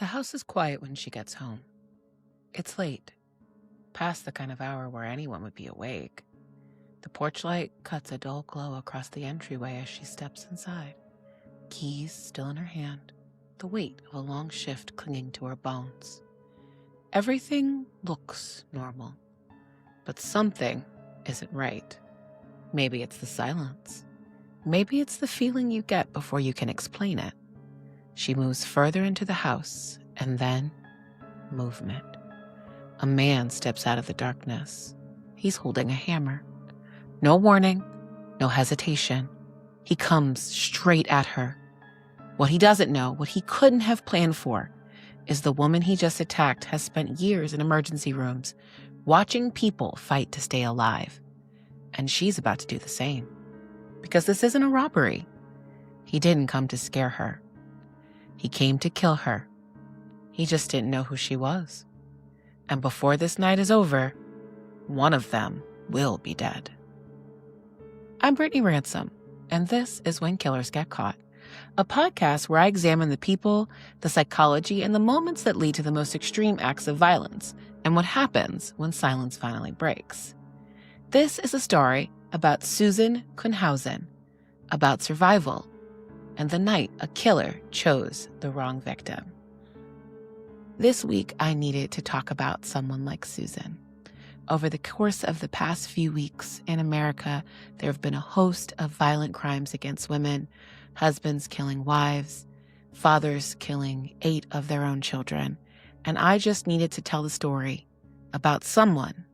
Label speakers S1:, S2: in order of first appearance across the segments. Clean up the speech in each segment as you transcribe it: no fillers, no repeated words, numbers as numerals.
S1: The house is quiet when she gets home. It's late, past the kind of hour where anyone would be awake. The porch light cuts a dull glow across the entryway as she steps inside, keys still in her hand, the weight of a long shift clinging to her bones. Everything looks normal, but something isn't right. Maybe it's the silence. Maybe it's the feeling you get before you can explain it. She moves further into the house, and then movement. A man steps out of the darkness. He's holding a hammer. No warning, no hesitation. He comes straight at her. What he doesn't know, what he couldn't have planned for, is the woman he just attacked has spent years in emergency rooms, watching people fight to stay alive. And she's about to do the same. Because this isn't a robbery. He didn't come to scare her. He came to kill her. He just didn't know who she was. And before this night is over, one of them will be dead. I'm Brittany Ransom, and this is When Killers Get Caught, a podcast where I examine the people, the psychology, and the moments that lead to the most extreme acts of violence, and what happens when silence finally breaks. This is a story about Susan Kuhnhausen, about survival, and the night a killer chose the wrong victim. This week, I needed to talk about someone like Susan. Over the course of the past few weeks in America, there have been a host of violent crimes against women, husbands killing wives, fathers killing 8 of their own children, and I just needed to tell the story about someone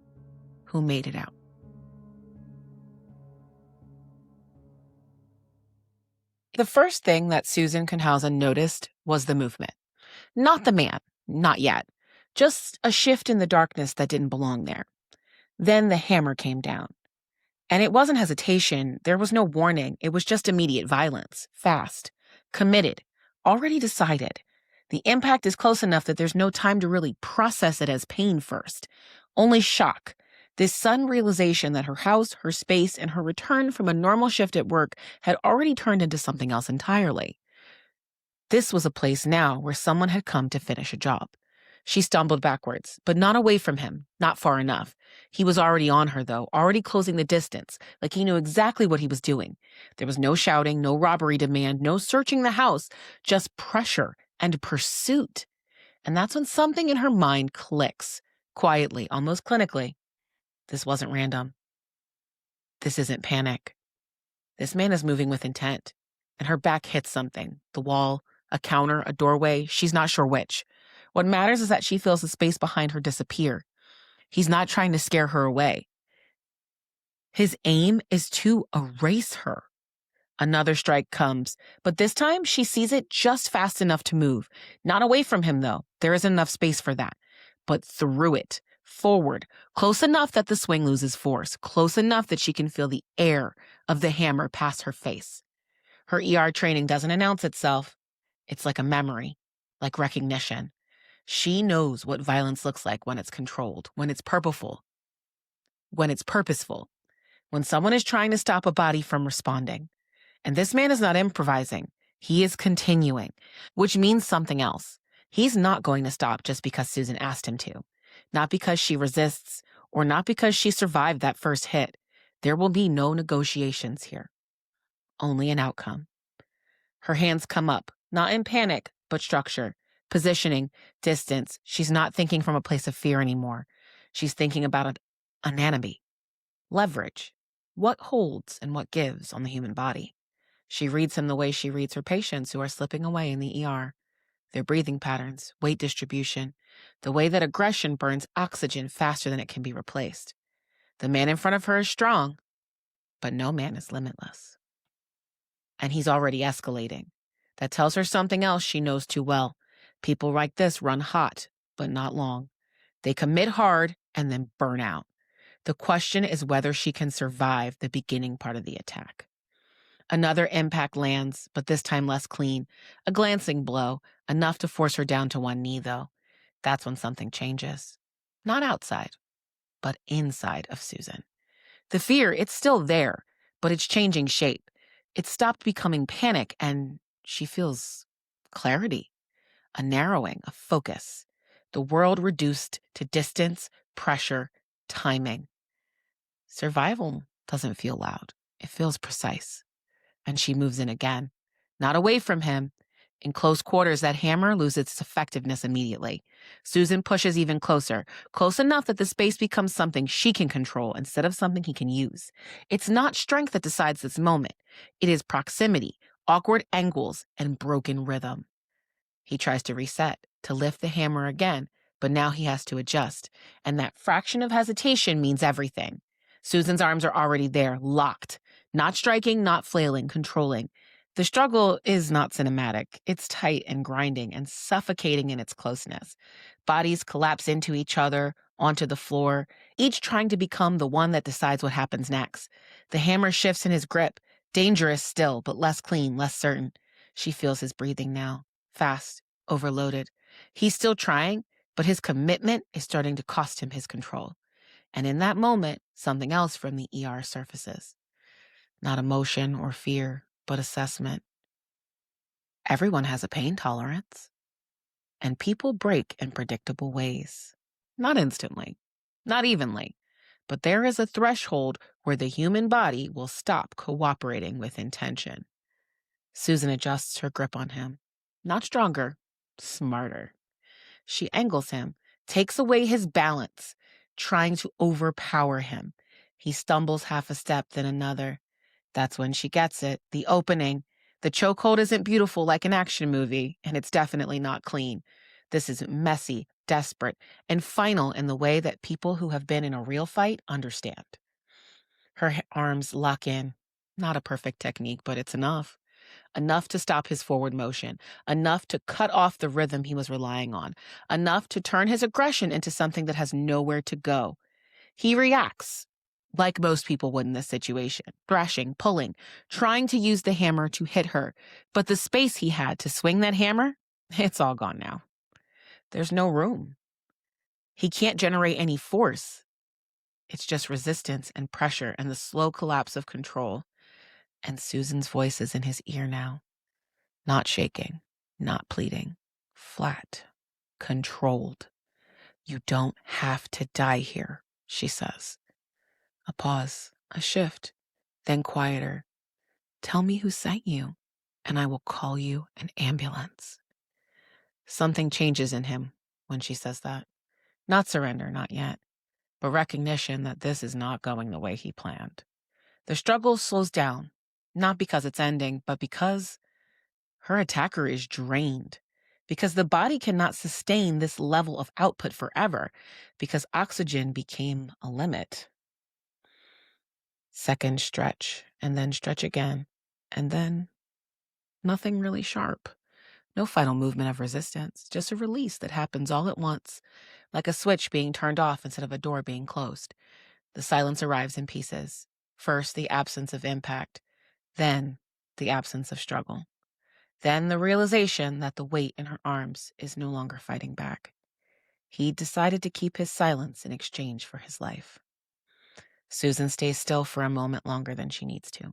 S1: who made it out. The first thing that Susan Kuhnhausen noticed was the movement. Not the man, not yet. Just a shift in the darkness that didn't belong there. Then the hammer came down. And it wasn't hesitation, there was no warning, it was just immediate violence. Fast. Committed. Already decided. The impact is close enough that there's no time to really process it as pain first. Only shock. This sudden realization that her house, her space, and her return from a normal shift at work had already turned into something else entirely. This was a place now where someone had come to finish a job. She stumbled backwards, but not away from him, not far enough. He was already on her, though, already closing the distance, like he knew exactly what he was doing. There was no shouting, no robbery demand, no searching the house, just pressure and pursuit. And that's when something in her mind clicks, quietly, almost clinically. This wasn't random. This isn't panic. This man is moving with intent, and her back hits something, the wall, a counter, a doorway, she's not sure which. What matters is that she feels the space behind her disappear. He's not trying to scare her away. His aim is to erase her. Another strike comes, but this time she sees it just fast enough to move. Not away from him, though. There isn't enough space for that. But through it, forward, close enough that the swing loses force, close enough that she can feel the air of the hammer pass her face. Her ER training doesn't announce itself. It's like a memory, like recognition. She knows what violence looks like when it's controlled, when it's purposeful, when someone is trying to stop a body from responding. And this man is not improvising. He is continuing, which means something else. He's not going to stop just because Susan asked him to, not because she resists, or not because she survived that first hit. There will be no negotiations here, only an outcome. Her hands come up, not in panic, but structure. Positioning, distance. She's not thinking from a place of fear anymore. She's thinking about anatomy, leverage, what holds and what gives on the human body. She reads him the way she reads her patients who are slipping away in the ER. Their breathing patterns, weight distribution, the way that aggression burns oxygen faster than it can be replaced. The man in front of her is strong, but no man is limitless. And he's already escalating. That tells her something else she knows too well. People like this run hot, but not long. They commit hard and then burn out. The question is whether she can survive the beginning part of the attack. Another impact lands, but this time less clean. A glancing blow, enough to force her down to one knee, though. That's when something changes. Not outside, but inside of Susan. The fear, it's still there, but it's changing shape. It stopped becoming panic, and she feels clarity. a narrowing of focus. The world reduced to distance, pressure, timing. Survival doesn't feel loud. It feels precise. And she moves in again, not away from him. In close quarters, that hammer loses its effectiveness immediately. Susan pushes even closer, close enough that the space becomes something she can control instead of something he can use. It's not strength that decides this moment. It is proximity, awkward angles, and broken rhythm. He tries to reset, to lift the hammer again, but now he has to adjust. And that fraction of hesitation means everything. Susan's arms are already there, locked. Not striking, not flailing, controlling. The struggle is not cinematic. It's tight and grinding and suffocating in its closeness. Bodies collapse into each other, onto the floor, each trying to become the one that decides what happens next. The hammer shifts in his grip, dangerous still, but less clean, less certain. She feels his breathing now, fast, overloaded. He's still trying, but his commitment is starting to cost him his control. And in that moment, something else from the ER surfaces. Not emotion or fear, but assessment. Everyone has a pain tolerance. And people break in predictable ways. Not instantly, not evenly, but there is a threshold where the human body will stop cooperating with intention. Susan adjusts her grip on him. Not stronger, smarter. She angles him, takes away his balance, trying to overpower him. He stumbles half a step, then another. That's when she gets it, the opening. The chokehold isn't beautiful like an action movie, and it's definitely not clean. This is messy, desperate, and final in the way that people who have been in a real fight understand. Her arms lock in. Not a perfect technique, but it's enough. Enough to stop his forward motion, enough to cut off the rhythm he was relying on, enough to turn his aggression into something that has nowhere to go. He reacts, like most people would in this situation, thrashing, pulling, trying to use the hammer to hit her. But the space he had to swing that hammer, it's all gone now. There's no room. He can't generate any force. It's just resistance and pressure and the slow collapse of control. And Susan's voice is in his ear now. Not shaking, not pleading, flat, controlled. You don't have to die here, she says. A pause, a shift, then quieter. Tell me who sent you, and I will call you an ambulance. Something changes in him when she says that. Not surrender, not yet, but recognition that this is not going the way he planned. The struggle slows down, not because it's ending, but because her attacker is drained, because the body cannot sustain this level of output forever, because oxygen became a limit. Second stretch, and then stretch again, and then nothing really sharp. No final movement of resistance, just a release that happens all at once, like a switch being turned off instead of a door being closed. The silence arrives in pieces. First, the absence of impact, then the absence of struggle. Then the realization that the weight in her arms is no longer fighting back. He decided to keep his silence in exchange for his life. Susan stays still for a moment longer than she needs to.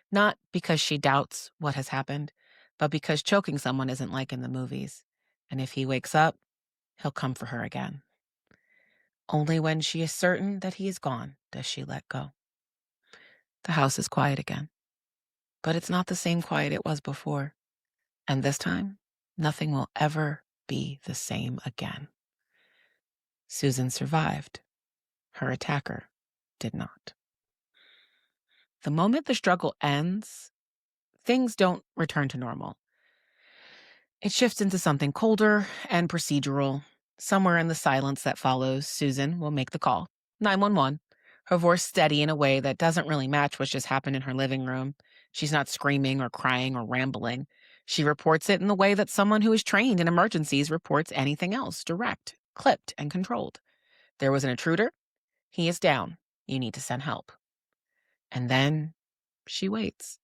S1: Not because she doubts what has happened, but because choking someone isn't like in the movies. And if he wakes up, he'll come for her again. Only when she is certain that he is gone does she let go. The house is quiet again. But it's not the same quiet it was before. And this time, nothing will ever be the same again. Susan survived. Her attacker did not. The moment the struggle ends, things don't return to normal. It shifts into something colder and procedural. Somewhere in the silence that follows, Susan will make the call. 911. Her voice steady in a way that doesn't really match what just happened in her living room. She's not screaming or crying or rambling. She reports it in the way that someone who is trained in emergencies reports anything else, direct, clipped, and controlled. There was an intruder. He is down. You need to send help. And then she waits.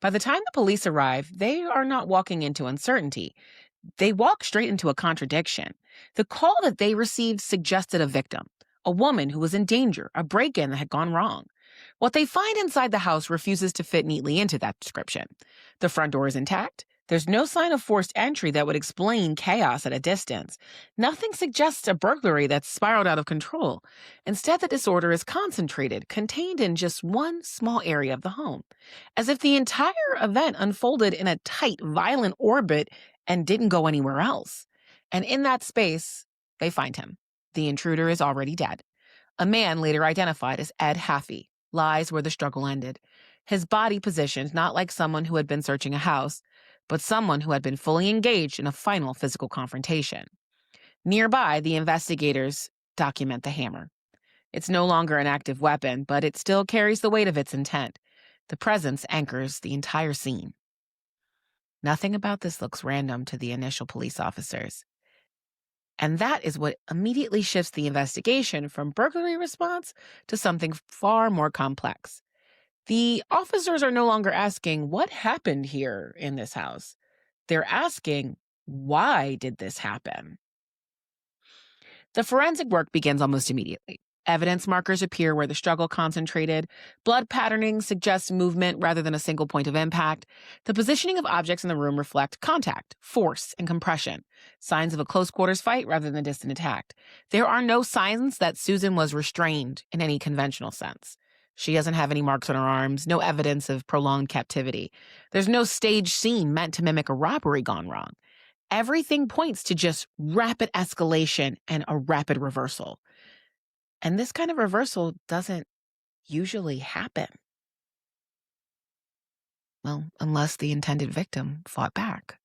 S1: By the time the police arrive, they are not walking into uncertainty. They walk straight into a contradiction. The call that they received suggested a victim, a woman who was in danger, a break-in that had gone wrong. What they find inside the house refuses to fit neatly into that description. The front door is intact. There's no sign of forced entry that would explain chaos at a distance. Nothing suggests a burglary that's spiraled out of control. Instead, the disorder is concentrated, contained in just one small area of the home, as if the entire event unfolded in a tight, violent orbit and didn't go anywhere else. And in that space, they find him. The intruder is already dead. A man later identified as Ed Haffey lies where the struggle ended, his body positioned not like someone who had been searching a house, but someone who had been fully engaged in a final physical confrontation. Nearby, the investigators document the hammer. It's no longer an active weapon, but it still carries the weight of its intent. The presence anchors the entire scene. Nothing about this looks random to the initial police officers. And that is what immediately shifts the investigation from burglary response to something far more complex. The officers are no longer asking, what happened here in this house? They're asking, why did this happen? The forensic work begins almost immediately. Evidence markers appear where the struggle concentrated. Blood patterning suggests movement rather than a single point of impact. The positioning of objects in the room reflect contact, force, and compression. Signs of a close-quarters fight rather than a distant attack. There are no signs that Susan was restrained in any conventional sense. She doesn't have any marks on her arms, no evidence of prolonged captivity. There's no staged scene meant to mimic a robbery gone wrong. Everything points to just rapid escalation and a rapid reversal. And this kind of reversal doesn't usually happen. Well, unless the intended victim fought back.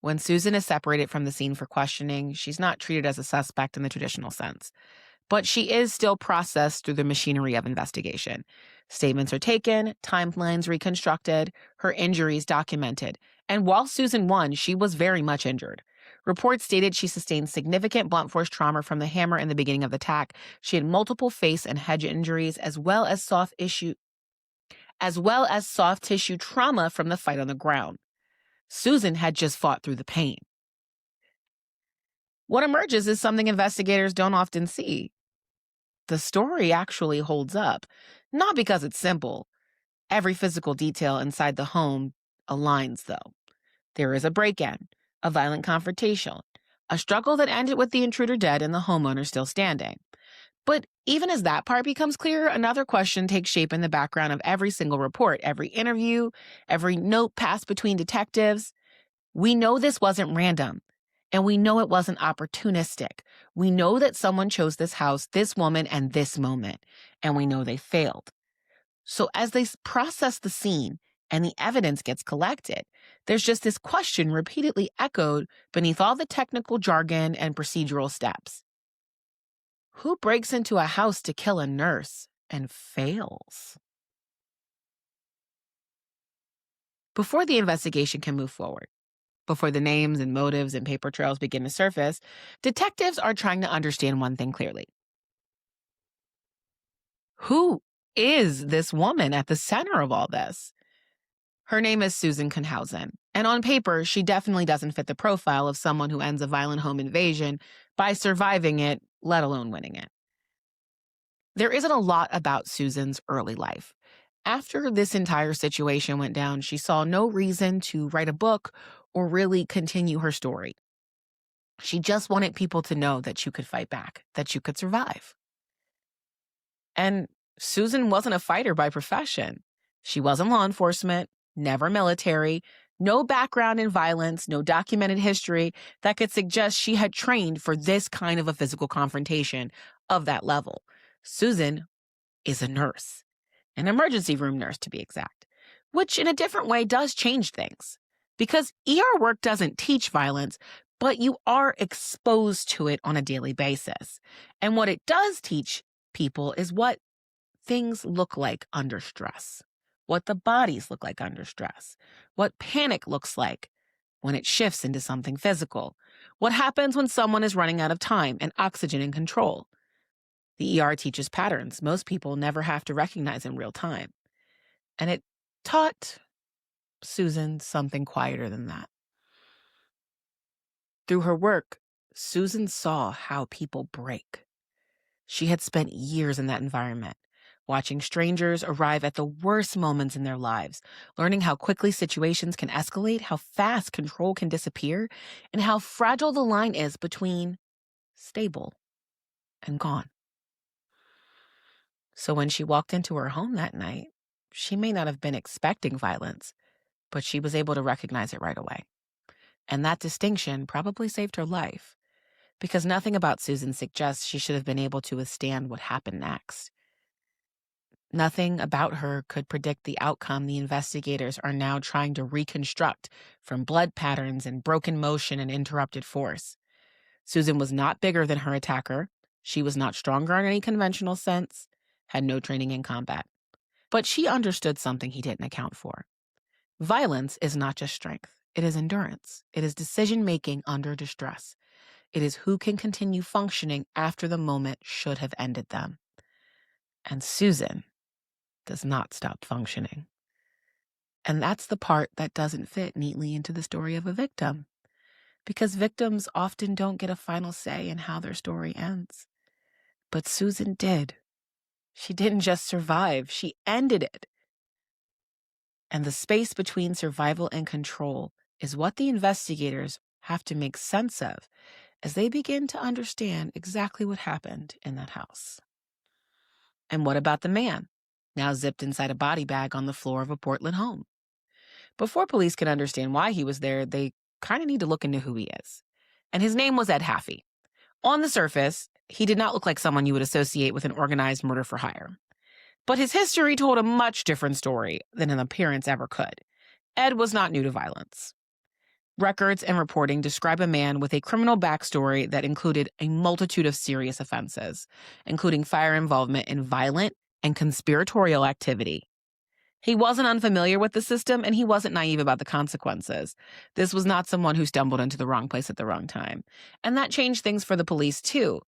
S1: When Susan is separated from the scene for questioning, she's not treated as a suspect in the traditional sense. But she is still processed through the machinery of investigation. Statements are taken, timelines reconstructed, her injuries documented. And while Susan won, she was very much injured. Reports stated she sustained significant blunt force trauma from the hammer in the beginning of the attack. She had multiple face and head injuries, as well as soft tissue trauma from the fight on the ground. Susan had just fought through the pain. What emerges is something investigators don't often see. The story actually holds up, not because it's simple. Every physical detail inside the home aligns, though. There is a break-in, a violent confrontation, a struggle that ended with the intruder dead and the homeowner still standing. But even as that part becomes clear, another question takes shape in the background of every single report, every interview, every note passed between detectives. We know this wasn't random, and we know it wasn't opportunistic. We know that someone chose this house, this woman, and this moment, and we know they failed. So as they process the scene and the evidence gets collected, there's just this question repeatedly echoed beneath all the technical jargon and procedural steps. Who breaks into a house to kill a nurse and fails? Before the investigation can move forward, before the names and motives and paper trails begin to surface, detectives are trying to understand one thing clearly. Who is this woman at the center of all this? Her name is Susan Kuhnhausen, and on paper, she definitely doesn't fit the profile of someone who ends a violent home invasion by surviving it, let alone winning it. There isn't a lot about Susan's early life. After this entire situation went down, she saw no reason to write a book or really continue her story. She just wanted people to know that you could fight back, that you could survive. And Susan wasn't a fighter by profession. She wasn't law enforcement, never military, no background in violence, no documented history that could suggest she had trained for this kind of a physical confrontation of that level. Susan is a nurse, an emergency room nurse to be exact, which in a different way does change things. Because ER work doesn't teach violence, but you are exposed to it on a daily basis. And what it does teach people is what things look like under stress, what the bodies look like under stress, what panic looks like when it shifts into something physical, what happens when someone is running out of time and oxygen and control. The ER teaches patterns most people never have to recognize in real time. And it taught Susan something quieter than that. Through her work, Susan saw how people break. She had spent years in that environment, watching strangers arrive at the worst moments in their lives, learning how quickly situations can escalate, how fast control can disappear, and how fragile the line is between stable and gone. So when she walked into her home that night, she may not have been expecting violence, but she was able to recognize it right away. And that distinction probably saved her life, because nothing about Susan suggests she should have been able to withstand what happened next. Nothing about her could predict the outcome the investigators are now trying to reconstruct from blood patterns and broken motion and interrupted force. Susan was not bigger than her attacker. She was not stronger in any conventional sense, had no training in combat. But she understood something he didn't account for. Violence is not just strength. It is endurance. It is decision-making under distress. It is who can continue functioning after the moment should have ended them. And Susan does not stop functioning. And that's the part that doesn't fit neatly into the story of a victim, because victims often don't get a final say in how their story ends. But Susan did. She didn't just survive, she ended it. And the space between survival and control is what the investigators have to make sense of as they begin to understand exactly what happened in that house. And what about the man, now zipped inside a body bag on the floor of a Portland home? Before police can understand why he was there, they kind of need to look into who he is. And his name was Ed Haffey. On the surface, he did not look like someone you would associate with an organized murder for hire. But his history told a much different story than an appearance ever could. Ed was not new to violence. Records and reporting describe a man with a criminal backstory that included a multitude of serious offenses, including prior involvement in violent and conspiratorial activity. He wasn't unfamiliar with the system, and he wasn't naive about the consequences. This was not someone who stumbled into the wrong place at the wrong time. And that changed things for the police, too,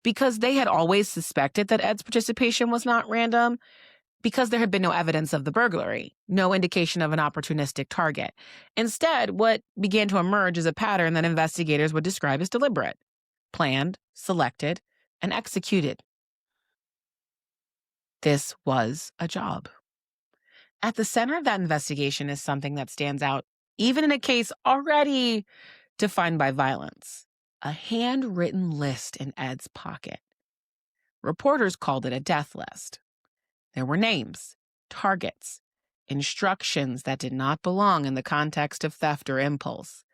S1: because they had always suspected that Ed's participation was not random, because there had been no evidence of the burglary, no indication of an opportunistic target. Instead, what began to emerge is a pattern that investigators would describe as deliberate, planned, selected, and executed. This was a job. At the center of that investigation is something that stands out, even in a case already defined by violence: a handwritten list in Ed's pocket. Reporters called it a death list. There were names, targets, instructions that did not belong in the context of theft or impulse.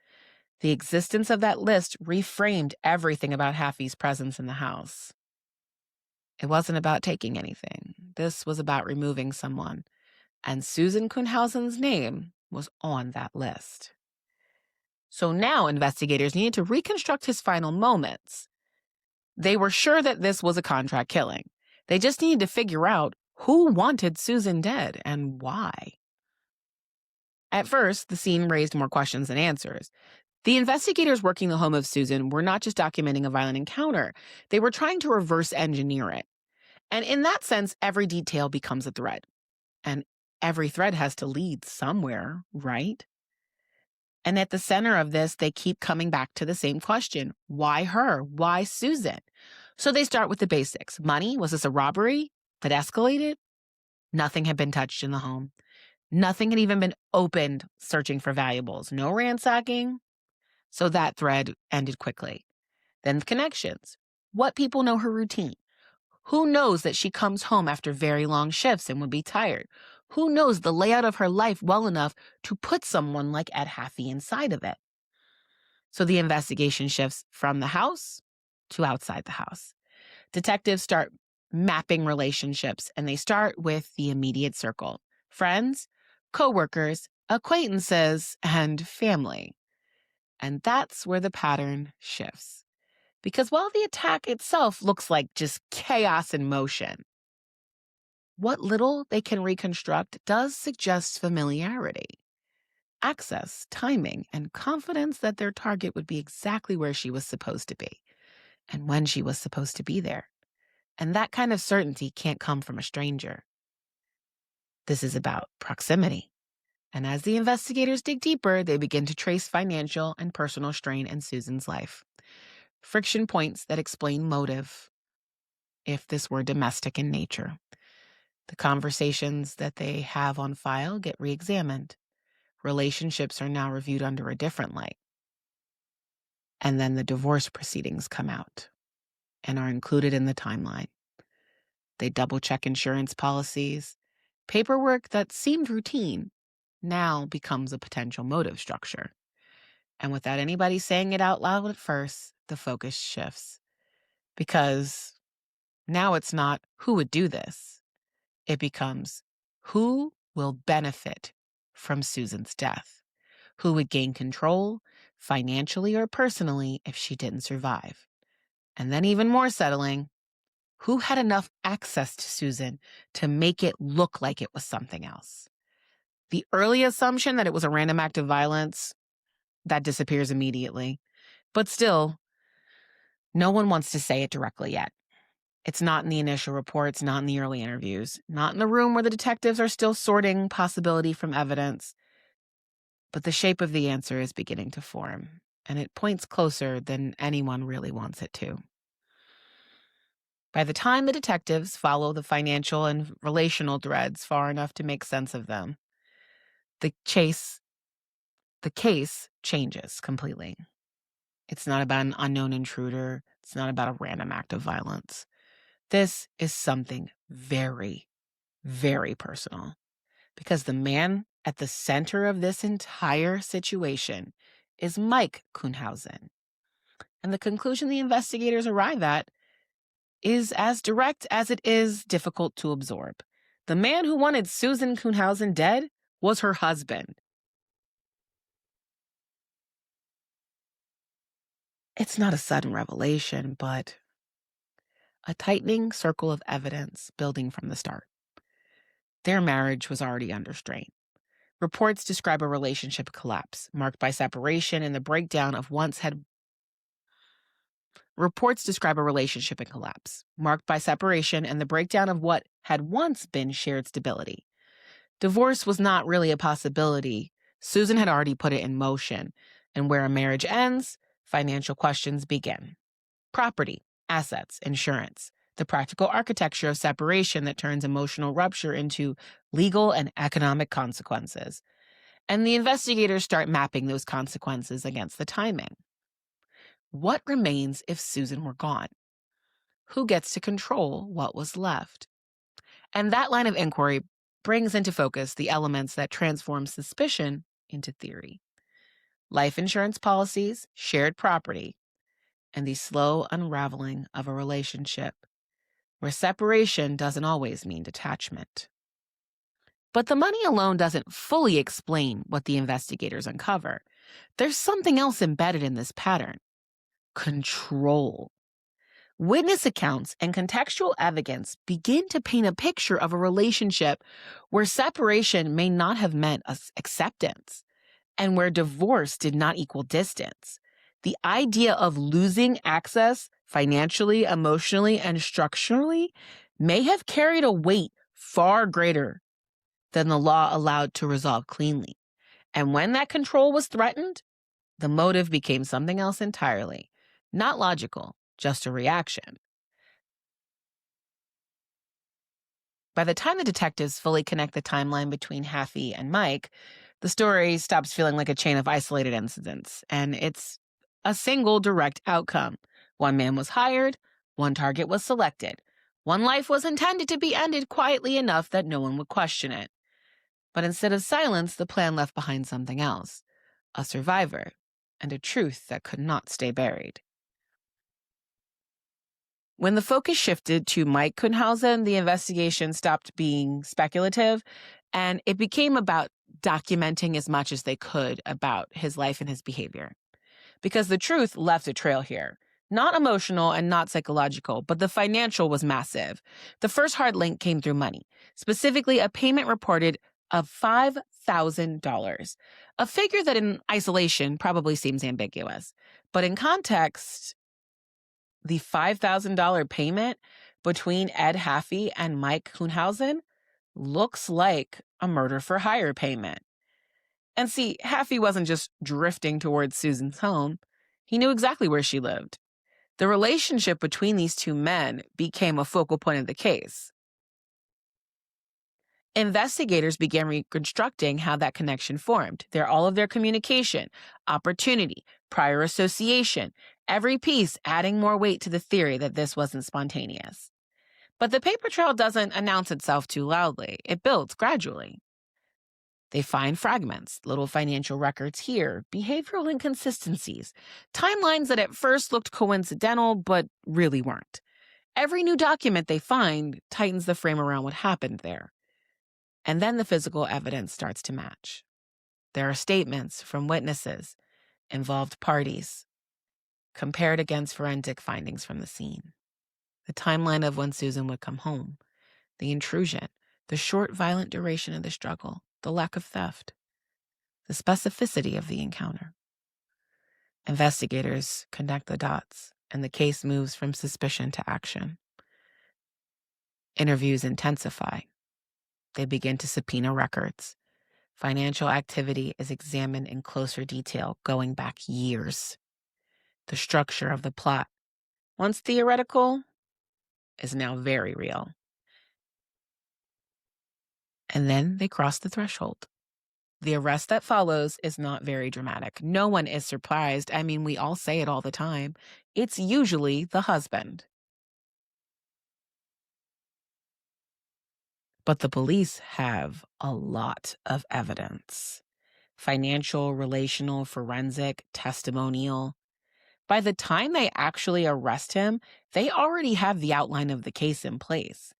S1: The existence of that list reframed everything about Haffey's presence in the house. It wasn't about taking anything. This was about removing someone. And Susan Kuhnhausen's name was on that list. So now investigators needed to reconstruct his final moments. They were sure that this was a contract killing. They just needed to figure out who wanted Susan dead and why. At first, the scene raised more questions than answers. The investigators working the home of Susan were not just documenting a violent encounter. They were trying to reverse engineer it. And in that sense, every detail becomes a thread. And every thread has to lead somewhere, right? And at the center of this, they keep coming back to the same question. Why her? Why Susan? So they start with the basics. Money? Was this a robbery that escalated? Nothing had been touched in the home. Nothing had even been opened searching for valuables. No ransacking. So that thread ended quickly. Then the connections. What people know her routine? Who knows that she comes home after very long shifts and would be tired? Who knows the layout of her life well enough to put someone like Ed Haffey inside of it? So the investigation shifts from the house to outside the house. Detectives start mapping relationships, and they start with the immediate circle: friends, coworkers, acquaintances, and family. And that's where the pattern shifts. Because while the attack itself looks like just chaos in motion, what little they can reconstruct does suggest familiarity, access, timing, and confidence that their target would be exactly where she was supposed to be and when she was supposed to be there. And that kind of certainty can't come from a stranger. This is about proximity. And as the investigators dig deeper, they begin to trace financial and personal strain in Susan's life. Friction points that explain motive. if this were domestic in nature. The conversations that they have on file get re-examined. Relationships are now reviewed under a different light. And then the divorce proceedings come out and are included in the timeline. They double-check insurance policies. Paperwork that seemed routine now becomes a potential motive structure. And without anybody saying it out loud at first, the focus shifts. Because now it's not who would do this. It becomes who will benefit from Susan's death? Who would gain control, financially or personally, if she didn't survive? And then even more settling, who had enough access to Susan to make it look like it was something else? The early assumption that it was a random act of violence, that disappears immediately. But still, no one wants to say it directly yet. It's not in the initial reports, not in the early interviews, not in the room where the detectives are still sorting possibility from evidence. But the shape of the answer is beginning to form, and it points closer than anyone really wants it to. By the time the detectives follow the financial and relational threads far enough to make sense of them, the case changes completely. It's not about an unknown intruder. It's not about a random act of violence. This is something very, very personal, because the man at the center of this entire situation is Mike Kuhnhausen. And the conclusion the investigators arrive at is as direct as it is difficult to absorb. The man who wanted Susan Kuhnhausen dead was her husband. It's not a sudden revelation, but a tightening circle of evidence building from the start. Their marriage was already under strain. Reports describe a relationship collapse, marked by separation and the breakdown of what had once been shared stability. Divorce was not really a possibility. Susan had already put it in motion, and where a marriage ends, financial questions begin. Property, assets, insurance, the practical architecture of separation that turns emotional rupture into legal and economic consequences. And the investigators start mapping those consequences against the timing. What remains if Susan were gone? Who gets to control what was left? And that line of inquiry brings into focus the elements that transform suspicion into theory. Life insurance policies, shared property, and the slow unraveling of a relationship where separation doesn't always mean detachment. But the money alone doesn't fully explain what the investigators uncover. There's something else embedded in this pattern: control. Witness accounts and contextual evidence begin to paint a picture of a relationship where separation may not have meant acceptance, and where divorce did not equal distance. The idea of losing access financially, emotionally, and structurally may have carried a weight far greater than the law allowed to resolve cleanly. And when that control was threatened, the motive became something else entirely. Not logical, just a reaction. By the time the detectives fully connect the timeline between Haffey and Mike, the story stops feeling like a chain of isolated incidents, and it's a single direct outcome. One man was hired, one target was selected, one life was intended to be ended quietly enough that no one would question it. But instead of silence, the plan left behind something else: a survivor and a truth that could not stay buried. When the focus shifted to Mike Kuhnhausen, the investigation stopped being speculative, and it became about documenting as much as they could about his life and his behavior. Because the truth left a trail here. Not emotional and not psychological, but the financial was massive. The first hard link came through money, specifically a payment reported of $5,000, a figure that in isolation probably seems ambiguous. But in context, the $5,000 payment between Ed Haffey and Mike Kuhnhausen looks like a murder-for-hire payment. And see, Haffey wasn't just drifting towards Susan's home. He knew exactly where she lived. The relationship between these two men became a focal point of the case. Investigators began reconstructing how that connection formed. All of their communication, opportunity, prior association, every piece adding more weight to the theory that this wasn't spontaneous. But the paper trail doesn't announce itself too loudly. It builds gradually. They find fragments, little financial records here, behavioral inconsistencies, timelines that at first looked coincidental but really weren't. Every new document they find tightens the frame around what happened there. And then the physical evidence starts to match. There are statements from witnesses, involved parties, compared against forensic findings from the scene. The timeline of when Susan would come home, the intrusion, the short, violent duration of the struggle, the lack of theft, the specificity of the encounter. Investigators connect the dots, and the case moves from suspicion to action. Interviews intensify. They begin to subpoena records. Financial activity is examined in closer detail, going back years. The structure of the plot, once theoretical, is now very real. And then they cross the threshold. The arrest that follows is not very dramatic. No one is surprised. I mean, we all say it all the time. It's usually the husband. But the police have a lot of evidence. Financial, relational, forensic, testimonial. By the time they actually arrest him, they already have the outline of the case in place.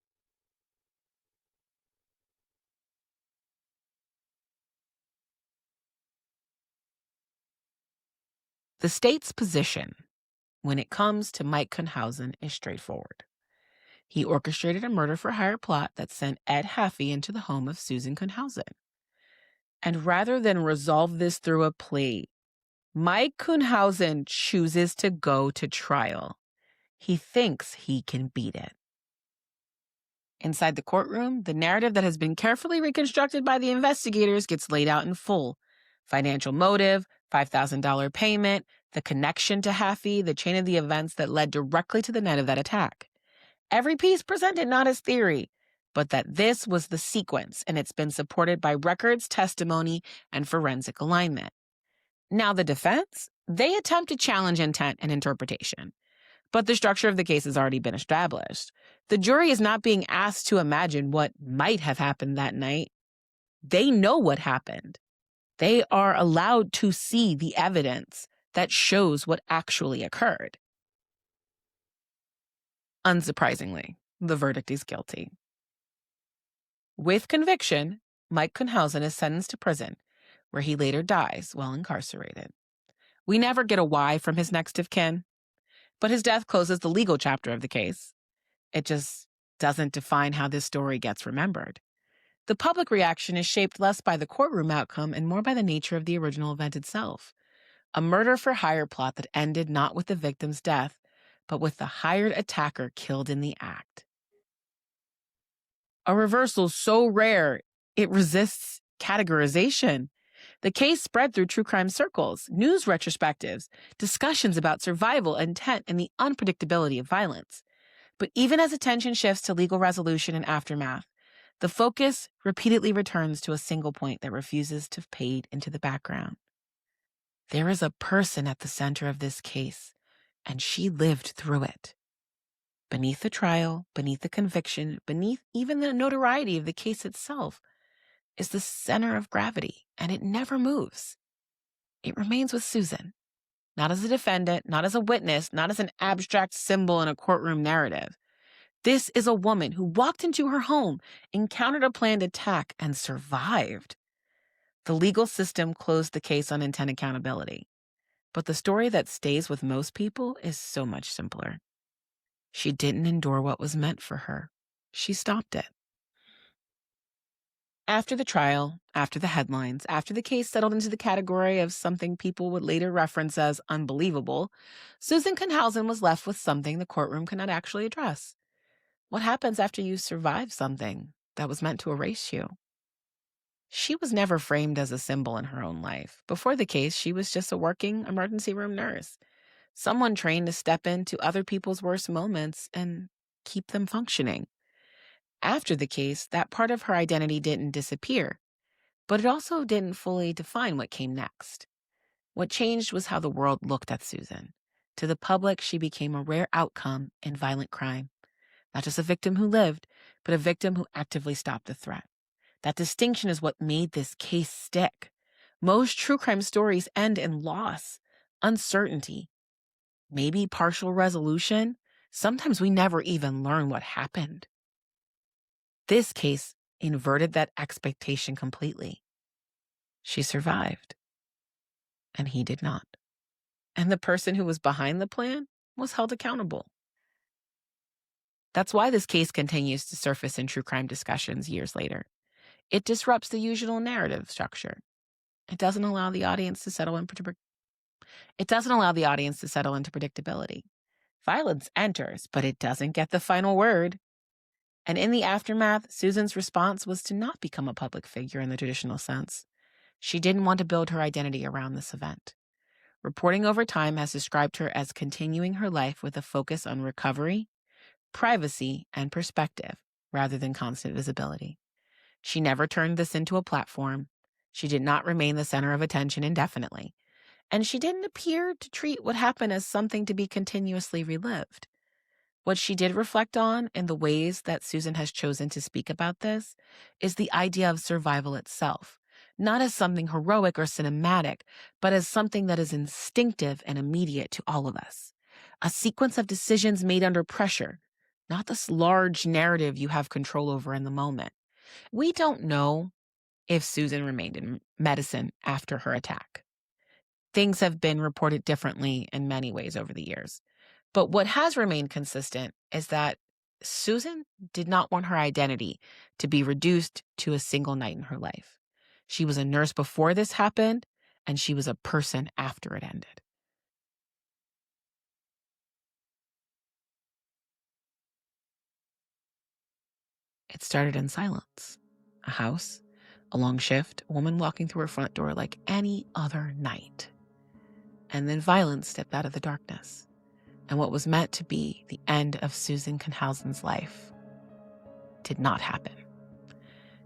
S1: The state's position when it comes to Mike Kuhnhausen is straightforward. He orchestrated a murder-for-hire plot that sent Ed Haffey into the home of Susan Kuhnhausen. And rather than resolve this through a plea, Mike Kuhnhausen chooses to go to trial. He thinks he can beat it. Inside the courtroom, the narrative that has been carefully reconstructed by the investigators gets laid out in full. Financial motive, $5,000 payment, the connection to Haffey, the chain of the events that led directly to the night of that attack. Every piece presented not as theory, but that this was the sequence, and it's been supported by records, testimony, and forensic alignment. Now the defense, they attempt to challenge intent and interpretation. But the structure of the case has already been established. The jury is not being asked to imagine what might have happened that night. They know what happened. They are allowed to see the evidence that shows what actually occurred. Unsurprisingly, the verdict is guilty. With conviction, Mike Kuhnhausen is sentenced to prison, where he later dies while incarcerated. We never get a why from his next of kin, but his death closes the legal chapter of the case. It just doesn't define how this story gets remembered. The public reaction is shaped less by the courtroom outcome and more by the nature of the original event itself. A murder-for-hire plot that ended not with the victim's death, but with the hired attacker killed in the act. A reversal so rare, it resists categorization. The case spread through true crime circles, news retrospectives, discussions about survival, intent, and the unpredictability of violence. But even as attention shifts to legal resolution and aftermath, the focus repeatedly returns to a single point that refuses to fade into the background. There is a person at the center of this case, and she lived through it. Beneath the trial, beneath the conviction, beneath even the notoriety of the case itself, is the center of gravity, and it never moves. It remains with Susan, not as a defendant, not as a witness, not as an abstract symbol in a courtroom narrative. This is a woman who walked into her home, encountered a planned attack, and survived. The legal system closed the case on intent accountability. But the story that stays with most people is so much simpler. She didn't endure what was meant for her. She stopped it. After the trial, after the headlines, after the case settled into the category of something people would later reference as unbelievable, Susan Kuhnhausen was left with something the courtroom could not actually address. What happens after you survive something that was meant to erase you? She was never framed as a symbol in her own life. Before the case, she was just a working emergency room nurse. someone trained to step into other people's worst moments and keep them functioning. After the case, that part of her identity didn't disappear, but it also didn't fully define what came next. What changed was how the world looked at Susan. To the public, she became a rare outcome in violent crime. Not just a victim who lived, but a victim who actively stopped the threat. That distinction is what made this case stick. Most true crime stories end in loss, uncertainty, maybe partial resolution. Sometimes we never even learn what happened. This case inverted that expectation completely. She survived, and he did not. And the person who was behind the plan was held accountable. That's why this case continues to surface in true crime discussions years later. It disrupts the usual narrative structure. It doesn't allow the audience to settle into predictability. Violence enters, but it doesn't get the final word. And in the aftermath, Susan's response was to not become a public figure in the traditional sense. She didn't want to build her identity around this event. Reporting over time has described her as continuing her life with a focus on recovery, privacy, and perspective, rather than constant visibility. She never turned this into a platform. She did not remain the center of attention indefinitely. And she didn't appear to treat what happened as something to be continuously relived. What she did reflect on, in the ways that Susan has chosen to speak about this, is the idea of survival itself, not as something heroic or cinematic, but as something that is instinctive and immediate to all of us. A sequence of decisions made under pressure, not this large narrative you have control over in the moment. We don't know if Susan remained in medicine after her attack. Things have been reported differently in many ways over the years. But what has remained consistent is that Susan did not want her identity to be reduced to a single night in her life. She was a nurse before this happened, and she was a person after it ended. It started in silence. A house, a long shift, a woman walking through her front door like any other night. And then violence stepped out of the darkness. And what was meant to be the end of Susan Kuhnhausen's life did not happen.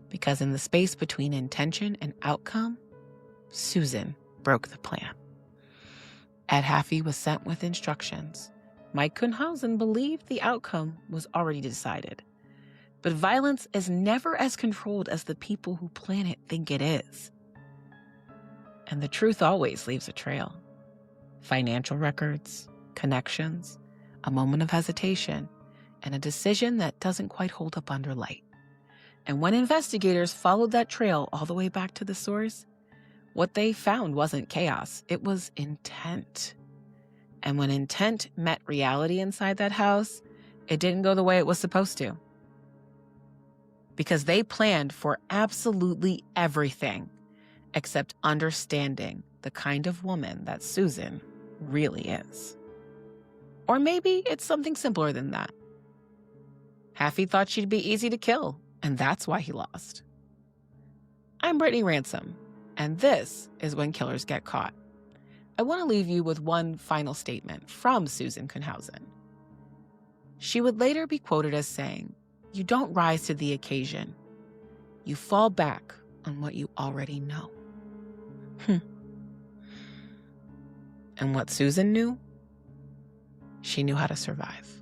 S1: Because in the space between intention and outcome, Susan broke the plan. Ed Haffey was sent with instructions. Mike Kuhnhausen believed the outcome was already decided. But violence is never as controlled as the people who plan it think it is. And the truth always leaves a trail. Financial records, connections, a moment of hesitation, and a decision that doesn't quite hold up under light. And when investigators followed that trail all the way back to the source, what they found wasn't chaos, it was intent. And when intent met reality inside that house, it didn't go the way it was supposed to. Because they planned for absolutely everything except understanding the kind of woman that Susan really is. Or maybe it's something simpler than that. Haffey thought she'd be easy to kill, and that's why he lost. I'm Brittany Ransom, and this is When Killers Get Caught. I want to leave you with one final statement from Susan Kuhnhausen. She would later be quoted as saying, "You don't rise to the occasion. You fall back on what you already know." And what Susan knew? She knew how to survive.